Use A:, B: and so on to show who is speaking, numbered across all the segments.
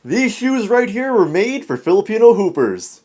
A: These shoes right here were made for Filipino hoopers.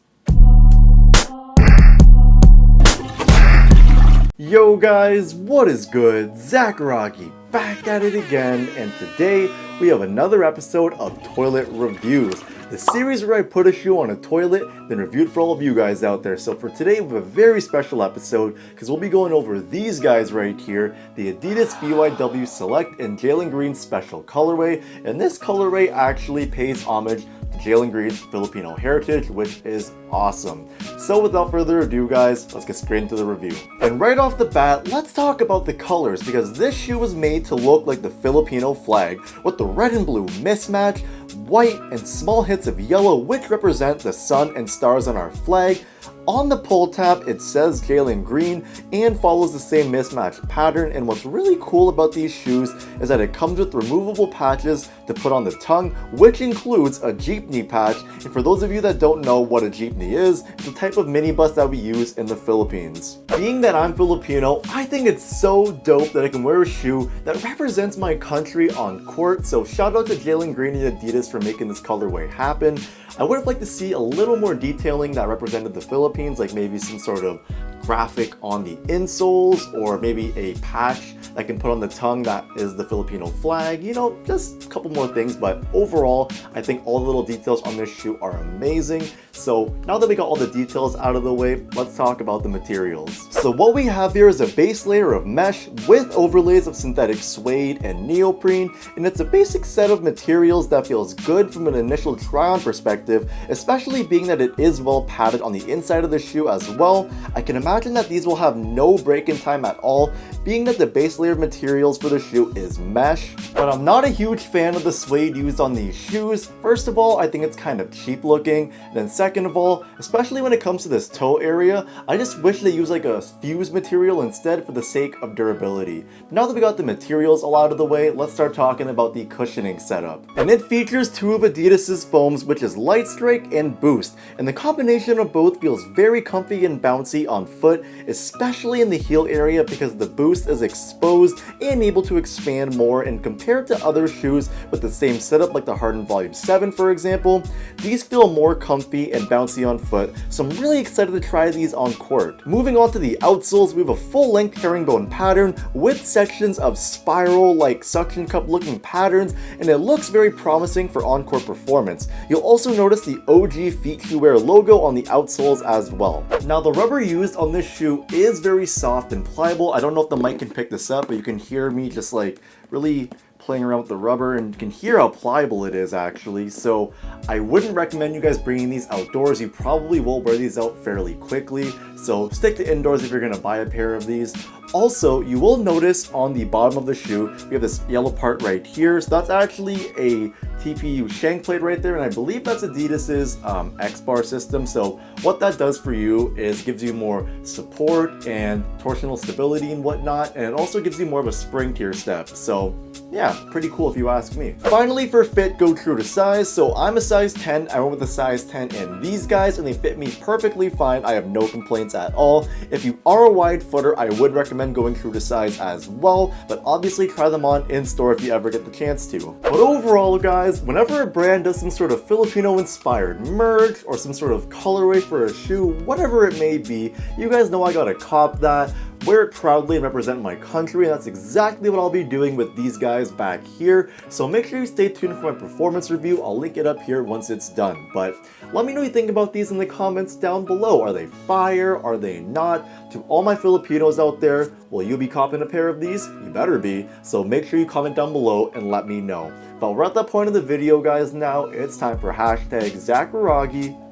A: Yo guys, what is good? Zakaraki back at it again, and today we have another episode of Toilet Reviews, the series where I put a shoe on a toilet, then review it for all of you guys out there. So for today we have a very special episode because we'll be going over these guys right here, the ADIDAS BYW Select and JALEN Green Special colorway, and this colorway actually pays homage to JALEN Green's Filipino heritage, which is awesome. So without further ado guys, let's get straight into the review. And right off the bat, let's talk about the colors, because this shoe was made to look like the Filipino flag with the red and blue mismatch, white and small hits of yellow which represent the sun and stars on our flag. On the pull tab it says JALEN Green and follows the same mismatch pattern, and what's really cool about these shoes is that it comes with removable patches to put on the tongue, which includes a jeepney patch. And for those of you that don't know what a jeepney is, it's a type of minibus that we use in the Philippines. Being that I'm Filipino, I think it's so dope that I can wear a shoe that represents my country on court, so shout out to JALEN Green and Adidas for making this colorway happen. I would have liked to see a little more detailing that represented the Philippines, like maybe some sort of graphic on the insoles, or maybe a patch I can put on the tongue that is the Filipino flag, you know, just a couple more things. But overall, I think all the little details on this shoe are amazing. So now that we got all the details out of the way, let's talk about the materials. So what we have here is a base layer of mesh with overlays of synthetic suede and neoprene, and it's a basic set of materials that feels good from an initial try-on perspective, especially being that it is well padded on the inside of the shoe as well. I can imagine that these will have no break-in time at all, being that the base layer of materials for the shoe is mesh. But I'm not a huge fan of the suede used on these shoes. First of all, I think it's kind of cheap looking, and then second of all, especially when it comes to this toe area, I just wish they used like a fused material instead for the sake of durability. Now that we got the materials all out of the way, let's start talking about the cushioning setup. And it features two of Adidas's foams, which is Light Strike and Boost, and the combination of both feels very comfy and bouncy on foot, especially in the heel area, because the Boost is exposed and able to expand more, and compared to other shoes with the same setup like the Harden Volume 7 for example, these feel more comfy and bouncy on foot, so I'm really excited to try these on court. Moving on to the outsoles, we have a full-length herringbone pattern with sections of spiral-like suction cup looking patterns, and it looks very promising for on-court performance. You'll also notice the OG Feet Shoe Wear logo on the outsoles as well. Now the rubber used on this shoe is very soft and pliable. I don't know if the mic can pick this up, but you can hear me just like really playing around with the rubber, and you can hear how pliable it is actually. So I wouldn't recommend you guys bringing these outdoors. You probably will wear these out fairly quickly, so stick to indoors if you're gonna buy a pair of these. Also, you will notice on the bottom of the shoe we have this yellow part right here, so that's actually a TPU shank plate right there, and I believe that's Adidas's X-bar system. So what that does for you is gives you more support and torsional stability and whatnot, and it also gives you more of a spring to your step. So yeah, pretty cool if you ask me. Finally, for fit, go true to size. So I'm a size 10, I went with a size 10 in these guys, and they fit me perfectly fine. I have no complaints at all. If you are a wide footer, I would recommend going true to size as well, but obviously try them on in store if you ever get the chance to. But overall guys, whenever a brand does some sort of Filipino inspired merch or some sort of colorway for a shoe, whatever it may be, you guys know I gotta cop that, wear it proudly and represent my country, and that's exactly what I'll be doing with these guys back here. So make sure you stay tuned for my performance review. I'll link it up here once it's done. But let me know what you think about these in the comments down below. Are they fire? Are they not? To all my Filipinos out there, will you be copping a pair of these? You better be. So make sure you comment down below and let me know. But we're at that point of the video guys now. It's time for hashtag Zakaragi.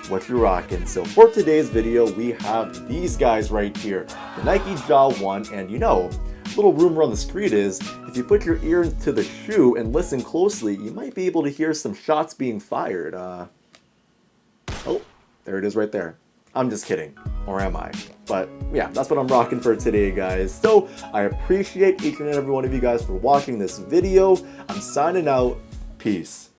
A: What you rockin'? So for today's video, we have these guys right here, the Nike Jaw 1, and you know, little rumor on the street is, if you put your ear into the shoe and listen closely, you might be able to hear some shots being fired. Oh, there it is right there. I'm just kidding, or am I? But yeah, that's what I'm rocking for today, guys. So I appreciate each and every one of you guys for watching this video. I'm signing out. Peace.